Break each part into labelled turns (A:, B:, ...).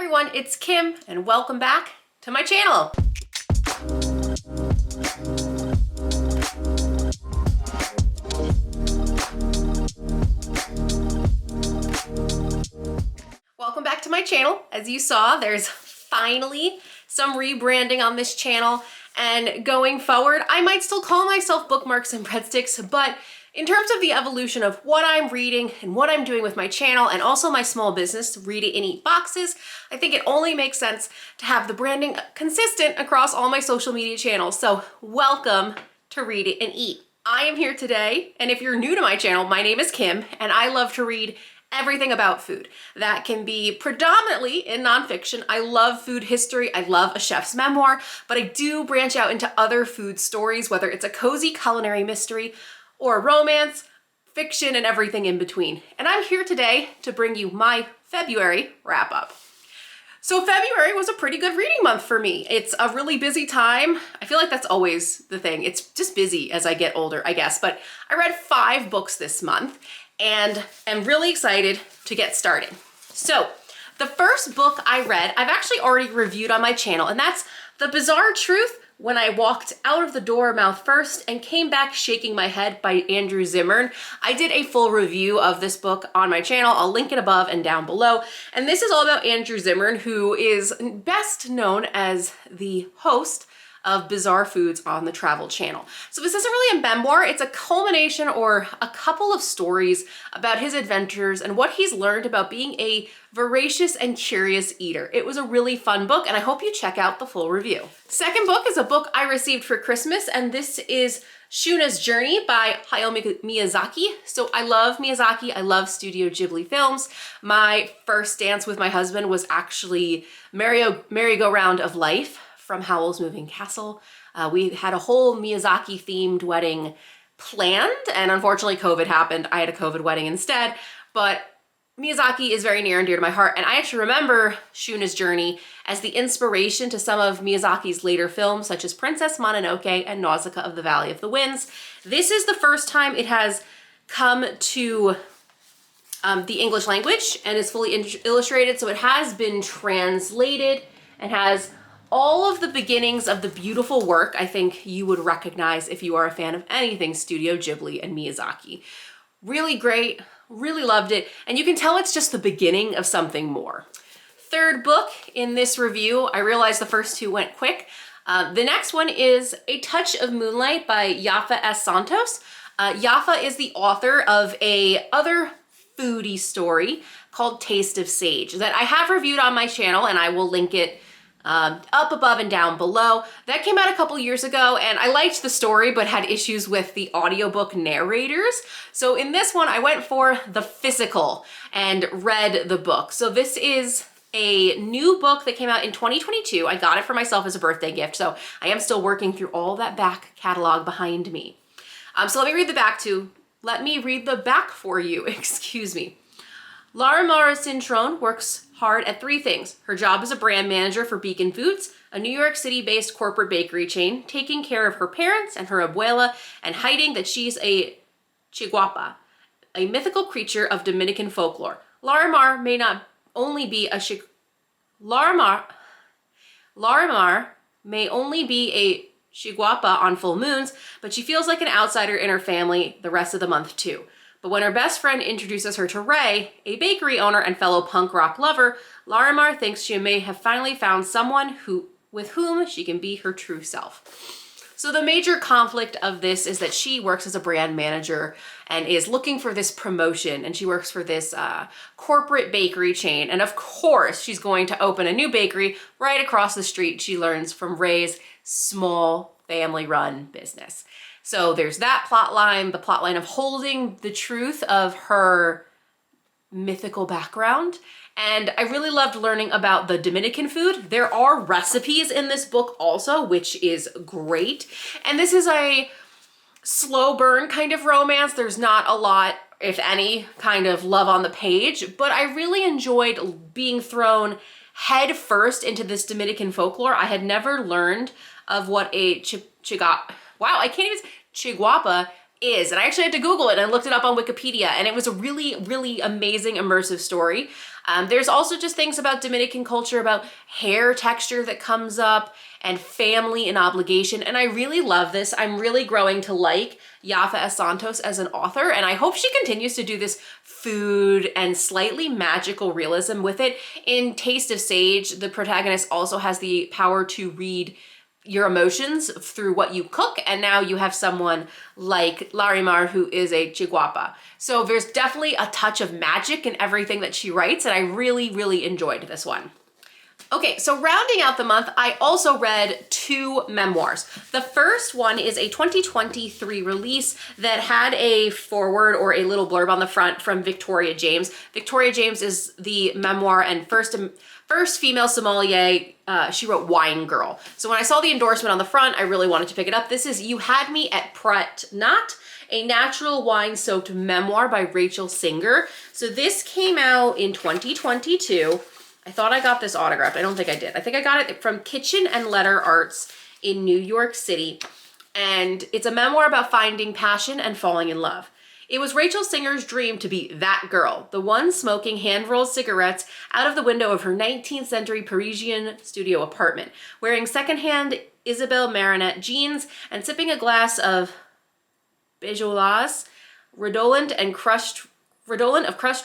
A: everyone, it's Kim and welcome back to my channel. Welcome back to my channel. As you saw, there's finally some rebranding on this channel, and going forward, I might still call myself Bookmarks and Breadsticks, but in terms of the evolution of what I'm reading and what I'm doing with my channel and also my small business, Read It and Eat Boxes, I think it only makes sense to have the branding consistent across all my social media channels. So welcome to Read It and Eat. I am here today, and if you're new to my channel, my name is Kim, and I love to read everything about food. That can be predominantly in nonfiction. I love food history. I love a chef's memoir, but I do branch out into other food stories, whether it's a cozy culinary mystery or romance, fiction, and everything in between. And I'm here today to bring you my February wrap up. So February was a pretty good reading month for me. It's a really busy time. I feel like that's always the thing. It's just busy as I get older, I guess. But I read 5 books this month and am really excited to get started. So the first book I read, I've actually already reviewed on my channel, and that's The Bizarre Truth When I Walked Out of the Door Mouth First and Came Back Shaking My Head by Andrew Zimmern. I did a full review of this book on my channel. I'll link it above and down below. And this is all about Andrew Zimmern, who is best known as the host of Bizarre Foods on the Travel Channel. So this isn't really a memoir, it's a culmination or a couple of stories about his adventures and what he's learned about being a voracious and curious eater. It was a really fun book, and I hope you check out the full review. Second book is a book I received for Christmas, and this is Shunas Journey by Hayao Miyazaki. So I love Miyazaki, I love Studio Ghibli films. My first dance with my husband was actually Merry-Go-Round of Life from Howl's Moving Castle. We had a whole Miyazaki themed wedding planned, and unfortunately COVID happened. I had a COVID wedding instead, but Miyazaki is very near and dear to my heart, and I actually remember Shuna's Journey as the inspiration to some of Miyazaki's later films, such as Princess Mononoke and Nausicaa of the Valley of the Winds. This is the first time it has come to the English language and is fully illustrated, so it has been translated and has all of the beginnings of the beautiful work I think you would recognize if you are a fan of anything Studio Ghibli and Miyazaki. Really great, really loved it, and you can tell it's just the beginning of something more. Third book in this review, I realized the first 2 went quick. The next one is A Touch of Moonlight by Yafa S. Santos. Yafa is the author of a other foodie story called Taste of Sage that I have reviewed on my channel, and I will link it up above and down below. That came out a couple years ago, and I liked the story but had issues with the audiobook narrators. So in this one, I went for the physical and read the book. So this is a new book that came out in 2022. I got it for myself as a birthday gift, so I am still working through all that back catalog behind me. So let me read the back for you, excuse me. Larimar Cintron works hard at 3 things. Her job as a brand manager for Beacon Foods, a New York City-based corporate bakery chain, taking care of her parents and her abuela, and hiding that she's a chiguapa, a mythical creature of Dominican folklore. Larimar may only be a chiguapa on full moons, but she feels like an outsider in her family the rest of the month too. But when her best friend introduces her to Ray, a bakery owner and fellow punk rock lover, Larimar thinks she may have finally found someone with whom she can be her true self. So the major conflict of this is that she works as a brand manager and is looking for this promotion, and she works for this corporate bakery chain. And of course, she's going to open a new bakery right across the street, she learns, from Ray's small family-run business. So there's that plot line, the plot line of holding the truth of her mythical background. And I really loved learning about the Dominican food. There are recipes in this book also, which is great. And this is a slow burn kind of romance. There's not a lot, if any, kind of love on the page, but I really enjoyed being thrown head first into this Dominican folklore. I had never learned of what a chiguapa is. And I actually had to Google it and I looked it up on Wikipedia, and it was a really, really amazing, immersive story. There's also just things about Dominican culture, about hair texture that comes up, and family and obligation. And I really love this. I'm really growing to like Yafa S. Santos as an author, and I hope she continues to do this food and slightly magical realism with it. In Taste of Sage, the protagonist also has the power to read your emotions through what you cook, and now you have someone like Larimar who is a Chihuahua. So there's definitely a touch of magic in everything that she writes, and I really, really enjoyed this one. Okay, so rounding out the month, I also read 2 memoirs. The first one is a 2023 release that had a foreword or a little blurb on the front from Victoria James. Victoria James is the memoir and first female sommelier. She wrote Wine Girl. So when I saw the endorsement on the front, I really wanted to pick it up. This is You Had Me at Pret Not, a natural wine-soaked memoir by Rachel Singer. So this came out in 2022. I thought I got this autographed. I don't think I did. I think I got it from Kitchen and Letter Arts in New York City. And it's a memoir about finding passion and falling in love. It was Rachel Singer's dream to be that girl, the one smoking hand-rolled cigarettes out of the window of her 19th century Parisian studio apartment, wearing secondhand Isabelle Marionette jeans and sipping a glass of Beaujolais, redolent of crushed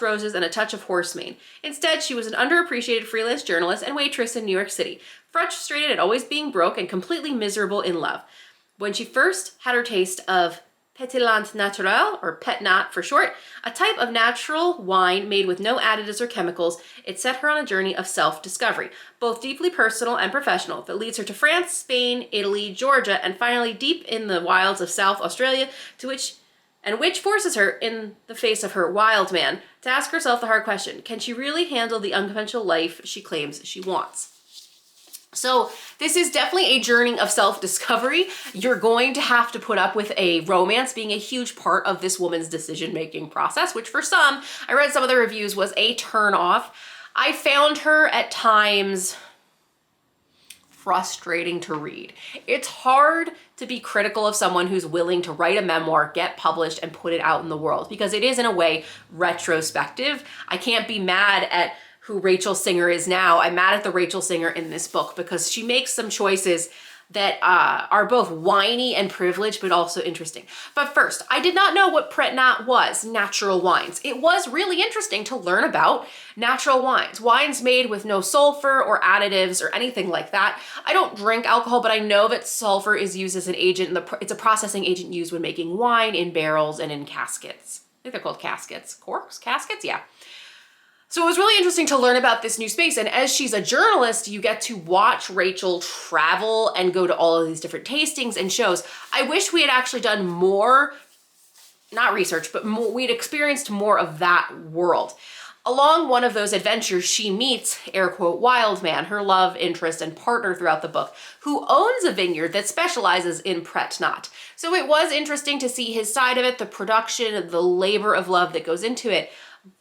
A: roses and a touch of horsemane. Instead, she was an underappreciated freelance journalist and waitress in New York City, frustrated at always being broke and completely miserable in love. When she first had her taste of Pétillant Naturel, or Pet Nat for short, a type of natural wine made with no additives or chemicals, it set her on a journey of self-discovery, both deeply personal and professional, that leads her to France, Spain, Italy, Georgia, and finally deep in the wilds of South Australia, which forces her, in the face of her wild man, to ask herself the hard question: can she really handle the unconventional life she claims she wants? So this is definitely a journey of self-discovery. You're going to have to put up with a romance being a huge part of this woman's decision-making process, which for some, I read some of the reviews, was a turn-off. I found her at times frustrating to read. It's hard to be critical of someone who's willing to write a memoir, get published, and put it out in the world, because it is in a way retrospective. I can't be mad at who Rachel Singer is now. I'm mad at the Rachel Singer in this book because she makes some choices that are both whiny and privileged, but also interesting. But first, I did not know what Pret Nat was, natural wines. It was really interesting to learn about natural wines, wines made with no sulfur or additives or anything like that. I don't drink alcohol, but I know that sulfur is used as an agent. It's a processing agent used when making wine in barrels and in caskets. I think they're called caskets. Corks? Caskets? Yeah. So it was really interesting to learn about this new space. And as she's a journalist, you get to watch Rachel travel and go to all of these different tastings and shows. I wish we had actually done more, not research, but we'd experienced more of that world. Along one of those adventures, she meets, air quote, Wild Man, her love interest and partner throughout the book, who owns a vineyard that specializes in Pret Nat. So it was interesting to see his side of it, the production, the labor of love that goes into it.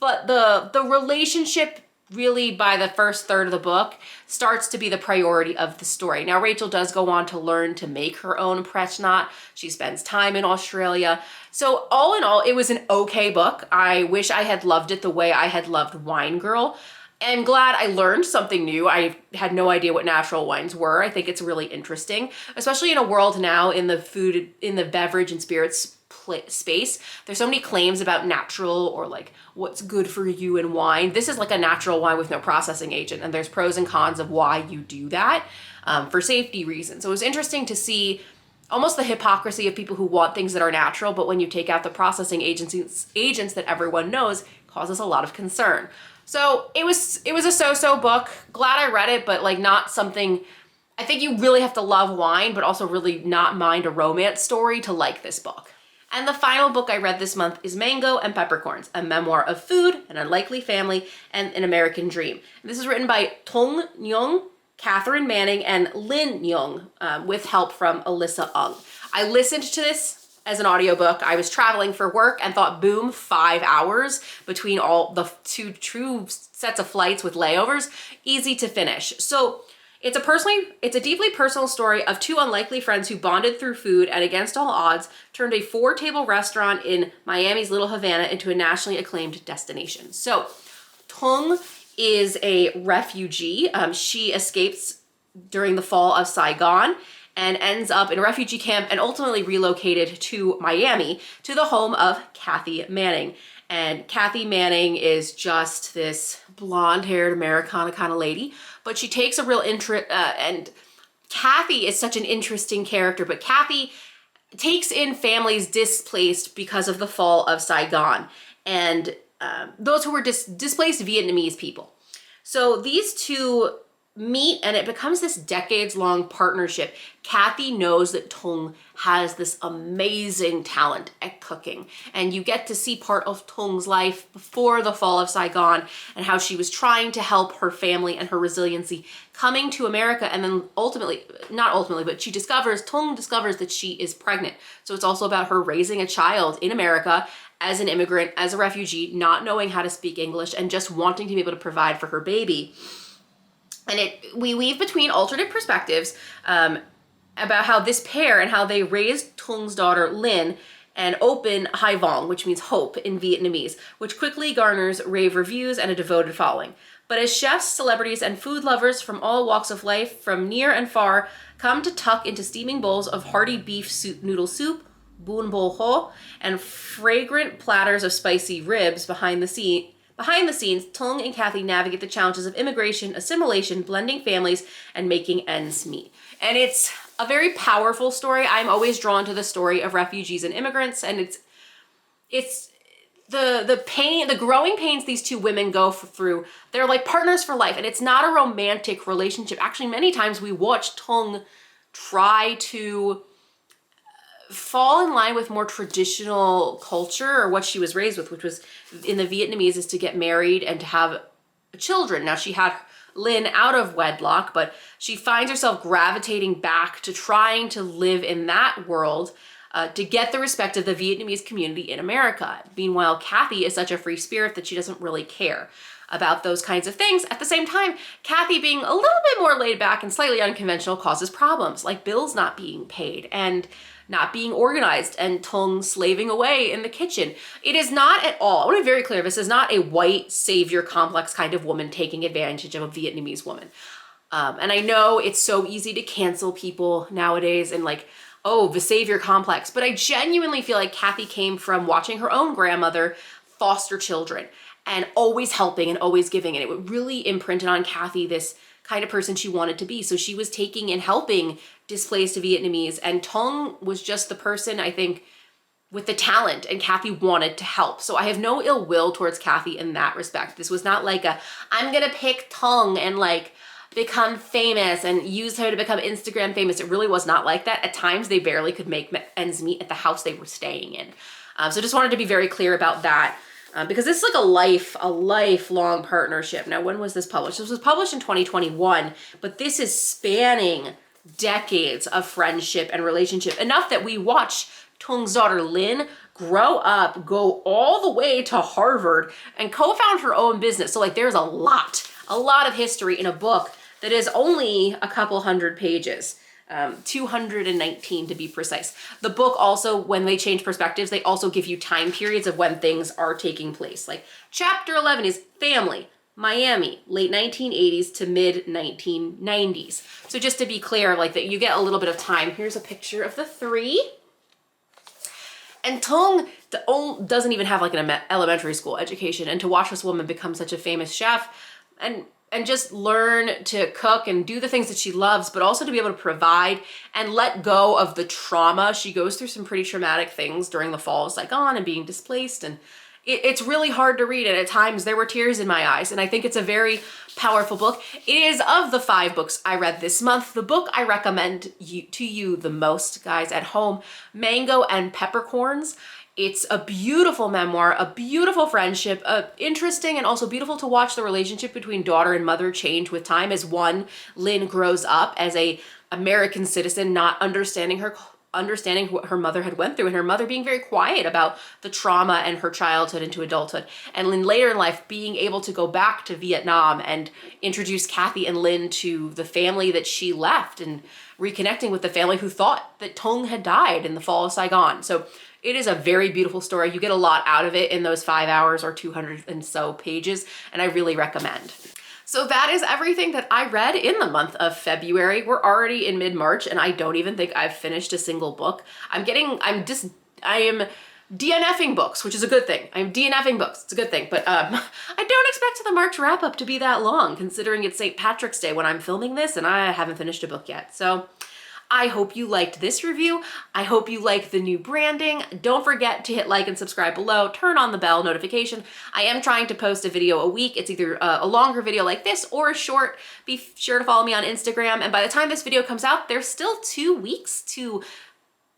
A: But the relationship really by the first third of the book starts to be the priority of the story. Now, Rachel does go on to learn to make her own Pret Nat. She spends time in Australia. So all in all, it was an okay book. I wish I had loved it the way I had loved Wine Girl. I'm glad I learned something new. I had no idea what natural wines were. I think it's really interesting, especially in a world now in the food, in the beverage and spirits space. There's so many claims about natural or like what's good for you in wine. This is like a natural wine with no processing agent, and there's pros and cons of why you do that for safety reasons. So it was interesting to see almost the hypocrisy of people who want things that are natural, but when you take out the processing agents that everyone knows, causes a lot of concern. So it was a so-so book. Glad I read it, but like not something. I think you really have to love wine, but also really not mind a romance story to like this book. And the final book I read this month is Mango and Peppercorns, a memoir of food, an unlikely family, and an American dream. This is written by Tong Nyong, Catherine Manning, and Lin Nyong, with help from Alyssa Ung. I listened to this as an audiobook. I was traveling for work and thought, boom, 5 hours between all the two true sets of flights with layovers, easy to finish. So It's a deeply personal story of two unlikely friends who bonded through food and against all odds turned a 4-table restaurant in Miami's Little Havana into a nationally acclaimed destination. So Tong is a refugee. She escapes during the fall of Saigon and ends up in a refugee camp and ultimately relocated to Miami, to the home of Kathy Manning. And Kathy Manning is just this blonde-haired Americana kind of lady, but she takes a real interest, and Kathy is such an interesting character, but Kathy takes in families displaced because of the fall of Saigon, and those who were displaced Vietnamese people. So these two meet and it becomes this decades-long partnership. Kathy knows that Tong has this amazing talent at cooking, and you get to see part of Tong's life before the fall of Saigon and how she was trying to help her family and her resiliency coming to America, and then Tong discovers that she is pregnant. So it's also about her raising a child in America as an immigrant, as a refugee, not knowing how to speak English and just wanting to be able to provide for her baby. And we weave between alternate perspectives about how this pair and how they raised Tong's daughter Lin and open Hai Vong, which means hope in Vietnamese, which quickly garners rave reviews and a devoted following. But as chefs, celebrities, and food lovers from all walks of life, from near and far, come to tuck into steaming bowls of hearty beef noodle soup, bun bo ho, and fragrant platters of spicy ribs behind the scenes, Tong and Kathy navigate the challenges of immigration, assimilation, blending families, and making ends meet. And it's a very powerful story. I'm always drawn to the story of refugees and immigrants, and it's the pain, the growing pains these two women go through. They're like partners for life, and it's not a romantic relationship. Actually, many times we watch Tong try to fall in line with more traditional culture, or what she was raised with, which was in the Vietnamese is to get married and to have children. Now, she had Lin out of wedlock, but she finds herself gravitating back to trying to live in that world to get the respect of the Vietnamese community in America. Meanwhile, Kathy is such a free spirit that she doesn't really care about those kinds of things. At the same time, Kathy being a little bit more laid back and slightly unconventional causes problems, like bills not being paid and not being organized, and Tong slaving away in the kitchen. It is not at all, I want to be very clear, this is not a white savior complex kind of woman taking advantage of a Vietnamese woman. And I know it's so easy to cancel people nowadays and like, oh, the savior complex, but I genuinely feel like Kathy came from watching her own grandmother foster children and always helping and always giving, and it really imprinted on Kathy this kind of person she wanted to be. So she was taking and helping displaced Vietnamese, and Tong was just the person, I think, with the talent, and Kathy wanted to help. So I have no ill will towards Kathy in that respect. This was not like I'm gonna pick Tong and like become famous and use her to become Instagram famous. It really was not like that. At times they barely could make ends meet at the house they were staying in. So just wanted to be very clear about that. Because this is like a lifelong partnership. Now, when was this published? This was published in 2021, but this is spanning decades of friendship and relationship, enough that we watch Tong's daughter Lin grow up, go all the way to Harvard, and co-found her own business. So like there's a lot of history in a book that is only a couple hundred pages. 219 to be precise. The book also, when they change perspectives, they also give you time periods of when things are taking place. Like chapter 11 is family, Miami, late 1980s to mid 1990s. So just to be clear, like that you get a little bit of time. Here's a picture of the three. And Tong doesn't even have like an elementary school education, and to watch this woman become such a famous chef and just learn to cook and do the things that she loves, but also to be able to provide and let go of the trauma. She goes through some pretty traumatic things during the fall of Saigon and being displaced, and it's really hard to read, and at times there were tears in my eyes, and I think it's a very powerful book. It is, of the 5 books I read this month, the book I recommend to you the most, guys, at home, Mango and Peppercorns. It's a beautiful memoir, a beautiful friendship, interesting and also beautiful to watch the relationship between daughter and mother change with time as Lin grows up as a American citizen, not understanding her understanding what her mother had went through, and her mother being very quiet about the trauma and her childhood into adulthood. And then later in life, being able to go back to Vietnam and introduce Kathy and Lynn to the family that she left, and reconnecting with the family who thought that Tong had died in the fall of Saigon. So it is a very beautiful story. You get a lot out of it in those 5 hours or 200 and so pages, and I really recommend. So that is everything that I read in the month of February. We're already in mid-March, and I don't even think I've finished a single book. I am DNFing books, which is a good thing. I'm DNFing books, it's a good thing. But I don't expect the March wrap up to be that long, considering it's St. Patrick's Day when I'm filming this, and I haven't finished a book yet. So I hope you liked this review. I hope you like the new branding. Don't forget to hit like and subscribe below. Turn on the bell notification. I am trying to post a video a week. It's either a longer video like this or a short. Be sure to follow me on Instagram. And by the time this video comes out, there's still 2 weeks to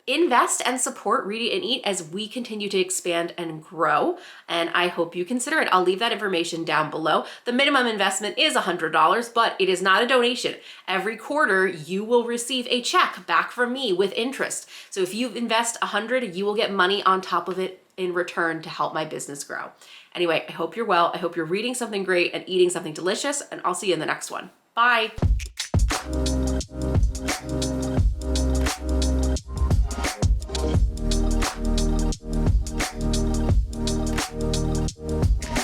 A: invest and support Read Eat and Eat as we continue to expand and grow. And I hope you consider it. I'll leave that information down below. The minimum investment is $100, but it is not a donation. Every quarter, you will receive a check back from me with interest. So if you invest $100, you will get money on top of it in return to help my business grow. Anyway, I hope you're well. I hope you're reading something great and eating something delicious, and I'll see you in the next one. Bye.